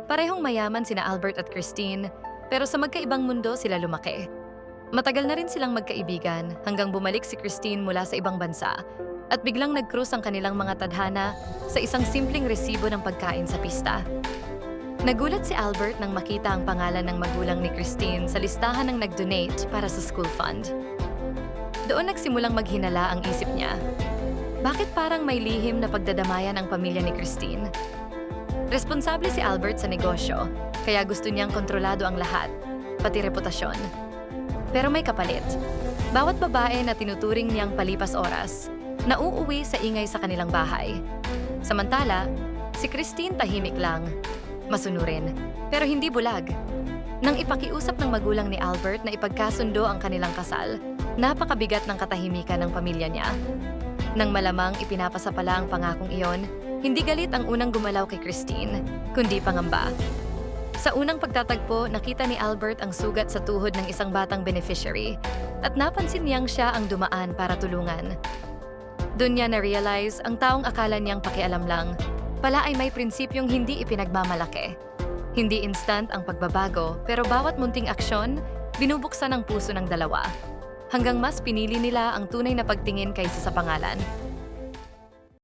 Parehong mayaman sina Albert at Christine, pero sa magkaibang mundo sila lumaki. Matagal na rin silang magkaibigan hanggang bumalik si Christine mula sa ibang bansa at biglang nag-cruise ang kanilang mga tadhana sa isang simpleng resibo ng pagkain sa pista. Nagulat si Albert nang makita ang pangalan ng magulang ni Christine sa listahan ng nag-donate para sa school fund. Doon nagsimulang maghinala ang isip niya. Bakit parang may lihim na pagdadamayan ang pamilya ni Christine? Responsable si Albert sa negosyo, kaya gusto niyang kontrolado ang lahat, pati reputasyon. Pero may kapalit. Bawat babae na tinuturing niyang palipas oras, nauuwi sa ingay sa kanilang bahay. Samantala, si Christine tahimik lang, masunurin, pero hindi bulag. Nang ipakiusap ng magulang ni Albert na ipagkasundo ang kanilang kasal, napakabigat ng katahimikan ng pamilya niya. Nang malamang ipinapasa pala ang pangakong iyon, hindi galit ang unang gumalaw kay Christine, kundi pangamba. Sa unang pagtatagpo, nakita ni Albert ang sugat sa tuhod ng isang batang beneficiary at napansin niyang siya ang dumaan para tulungan. Doon niya na-realize ang taong akala niyang pakialam lang, pala ay may prinsipyong hindi ipinagmamalaki. Hindi instant ang pagbabago, pero bawat munting aksyon, binubuksan ang puso ng dalawa. Hanggang mas pinili nila ang tunay na pagtingin kaysa sa pangalan.